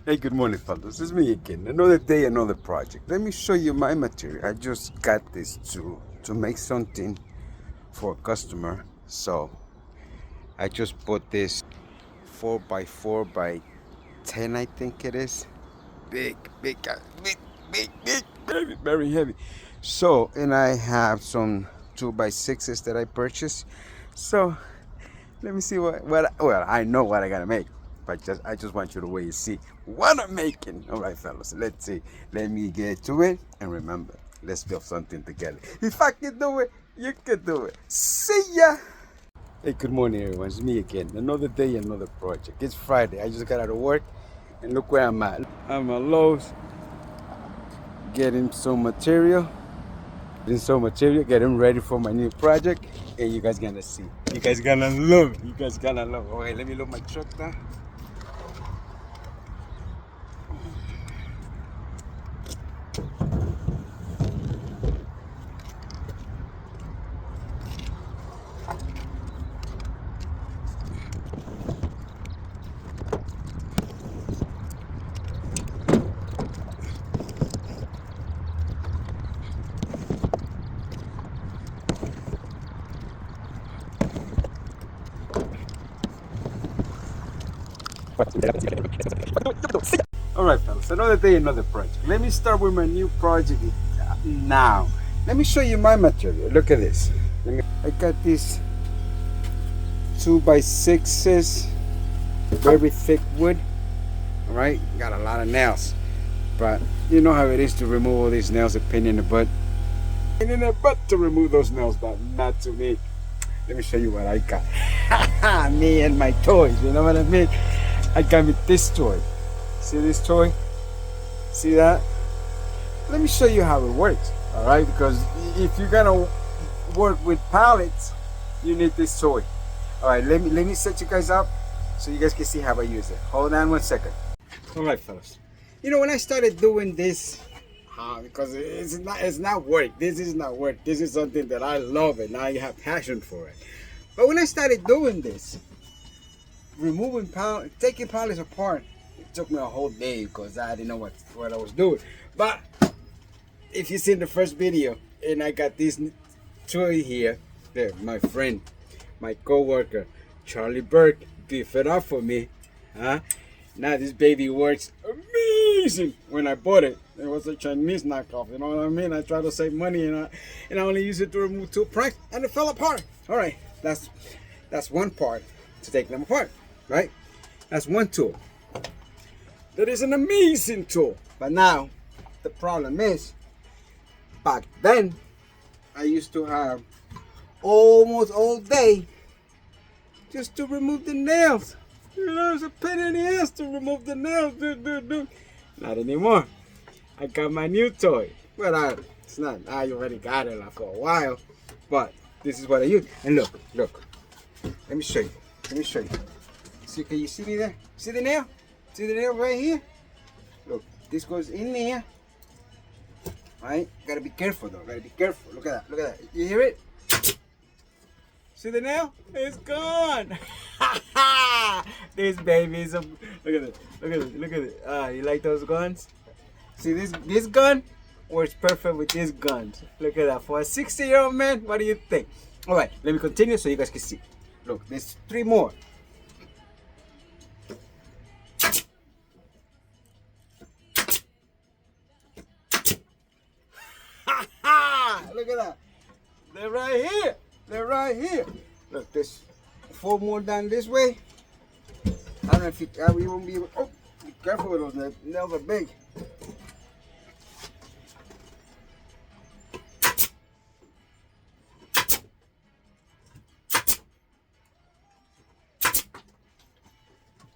Hey, good morning, fellas. It's me again. Another day, another project. Let me show you my material. I just got this to make something for a customer. So I just bought this 4 by 4 by 10, I think it is. Big, very, very heavy. So, and I have some 2 by 6s that I purchased. So let me see well, I know what I gotta make. But I just want you to wait and see what I'm making. All right, fellas, let's see. Let me get to it. And remember, let's build something together. If I can do it, you can do it. See ya. Hey, good morning, everyone. It's me again. Another day, another project. It's Friday. I just got out of work. And look where I'm at. I'm at Lowe's getting some material. Getting ready for my new project. And you guys gonna see. You guys gonna love it. You guys gonna love it. Okay, let me load my truck down. Alright, fellas, another day, another project. Let me start with my new project now. Let me show you my material. Look at this. I got these 2 by 6s, very thick wood. Alright, got a lot of nails. But you know how it is to remove all these nails, a pain in the butt. Pain in the butt to remove those nails, but not to me. Let me show you what I got. Me and my toys, you know what I mean? I got me this toy. See this toy? See that? Let me show you how it works, all right? Because if you're gonna work with pallets, you need this toy. All right, let me set you guys up so you guys can see how I use it. Hold on 1 second. All right, fellas. You know, when I started doing this, because it's not work. This is not work. This is something that I love and I have passion for it. But when I started doing this, taking pallets apart, it took me a whole day because I didn't know what I was doing. But if you seen the first video, and I got this toy here, there, my friend, my co-worker, Charlie Burke, beef it up for me. Now this baby works amazing. When I bought it, it was a Chinese knockoff. You know what I mean? I tried to save money, and I only used it to remove 2 pranks, and it fell apart. All right, that's one part to take them apart, right? That's one tool. That is an amazing tool. But now, the problem is, back then, I used to have almost all day just to remove the nails. You know, it's a pain in the ass to remove the nails. Not anymore. I got my new toy. Well, it's not. I already got it for a while. But this is what I use. And look. Let me show you. See, can you see me there? See the nail? See the nail right here? Look, this goes in there. Right? Gotta be careful though. Look at that. You hear it? See the nail? It's gone. This baby is look at it. You like those guns? See this gun works perfect with this gun. Look at that. For a 60-year-old man, what do you think? All right, let me continue so you guys can see. Look, there's 3 more. Look at that. They're right here. Look, there's 4 more down this way. I don't know if you won't be able. Oh, be careful with those nails. Nails are big.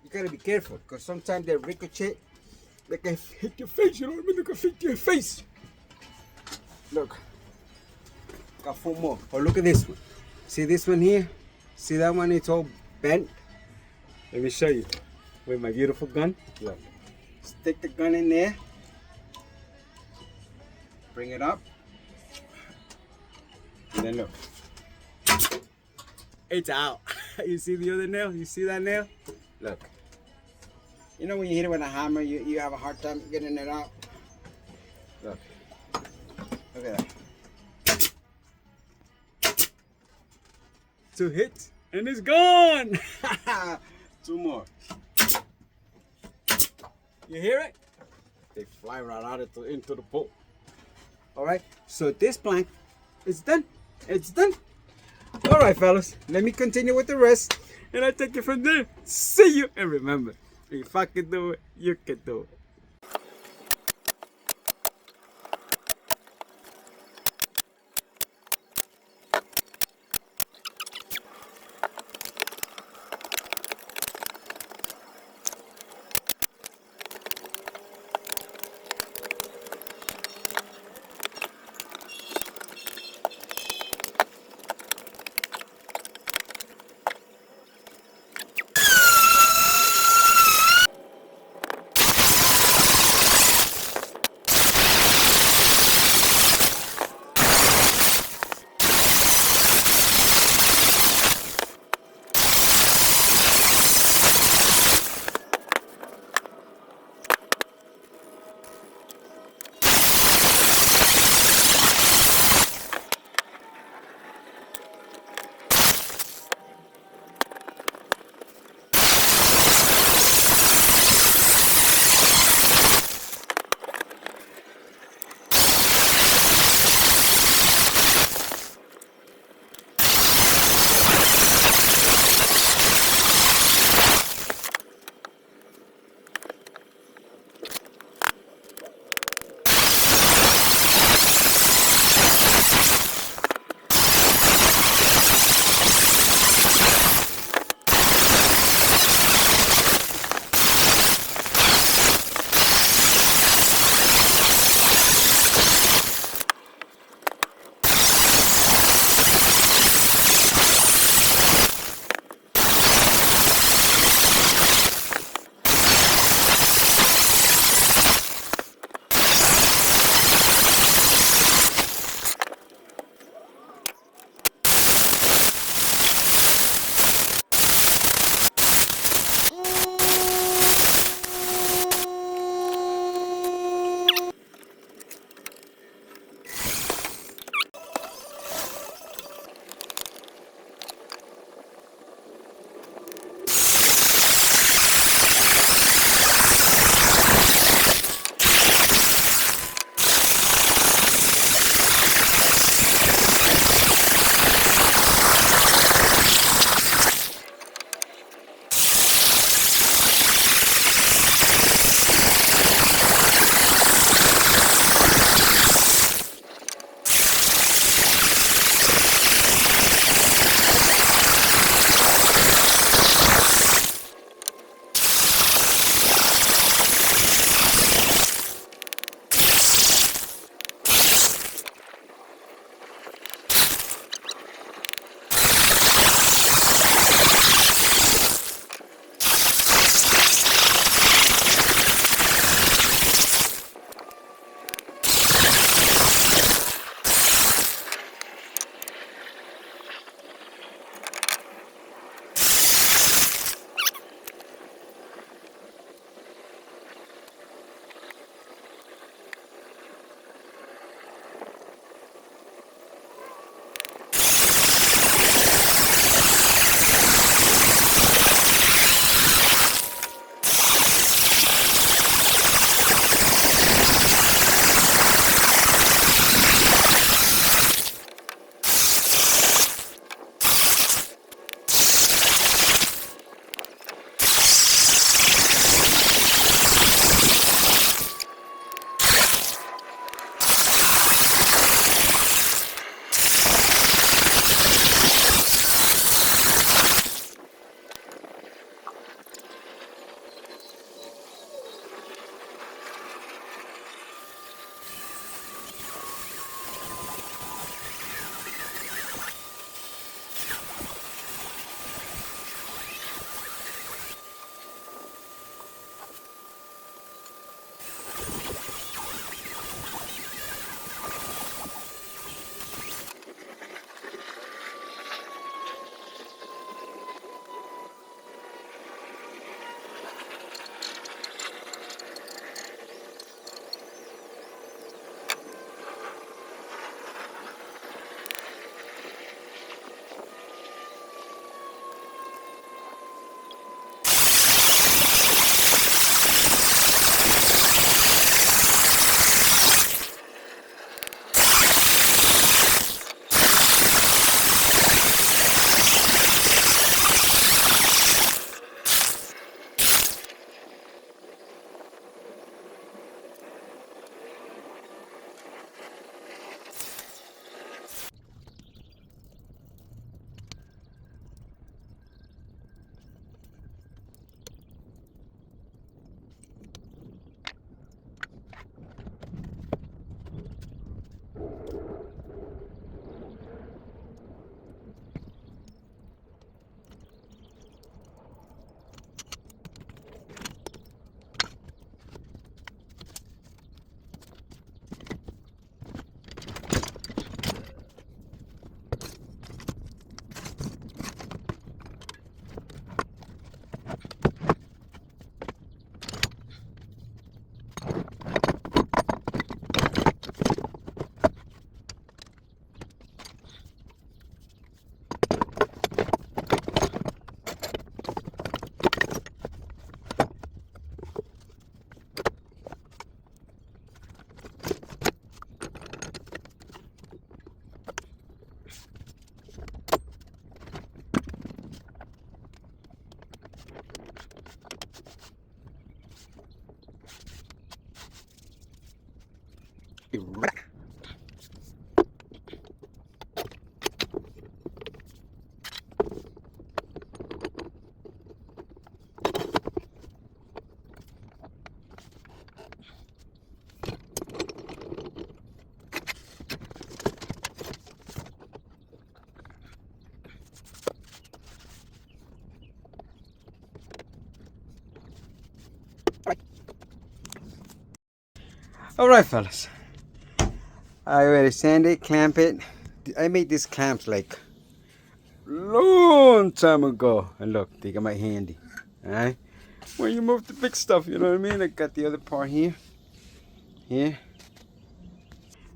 You gotta be careful because sometimes they ricochet. They can hit your face. You know what I mean? They can hit your face. Look. Got 4 more. Oh, look at this one. See this one here? See that one? It's all bent. Let me show you with my beautiful gun. Look. Stick the gun in there. Bring it up. And then look. It's out. You see the other nail? You see that nail? Look. You know when you hit it with a hammer, you have a hard time getting it out. Look. Look at that. 2 hits and it's gone. 2 more. You hear it? They fly right out into the pool. All right. So this plank is done. It's done. All right, fellas. Let me continue with the rest, and I take it from there. See you. And remember, if I can do it, you can do it. All right, fellas. I already sand it, clamp it. I made these clamps like long time ago. And look, they got my handy. All right. When you move the big stuff, you know what I mean? I got the other part here. Here.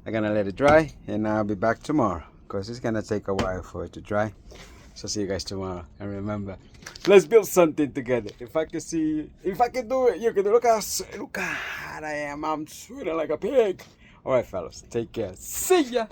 I'm gonna let it dry, and I'll be back tomorrow because it's gonna take a while for it to dry. So see you guys tomorrow. And remember, let's build something together. If I can see, if I can do it, you can do it. Look how hot I am. I'm sweating like a pig. All right, fellas, take care. See ya.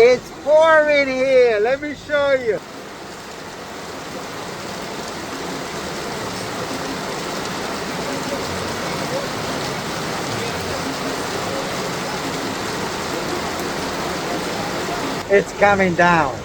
It's pouring here. Let me show you. It's coming down.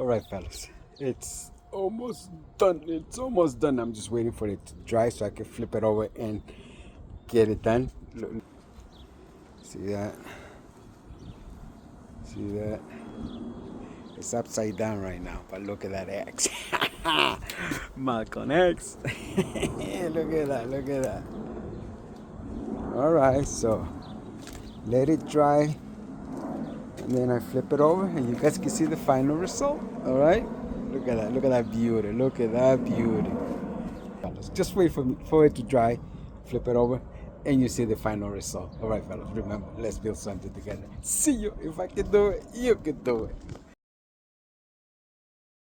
All right, fellas, it's almost done. It's almost done. I'm just waiting for it to dry so I can flip it over and get it done. See that? See that? It's upside down right now, but look at that X. Malcolm X. Look at that, look at that. All right, so let it dry, and then I flip it over, and you guys can see the final result. All right, look at that beauty, look at that beauty. Just wait for it to dry, flip it over, and you see the final result. All right, fellas, remember, let's build something together. See you. If I can do it, you can do it.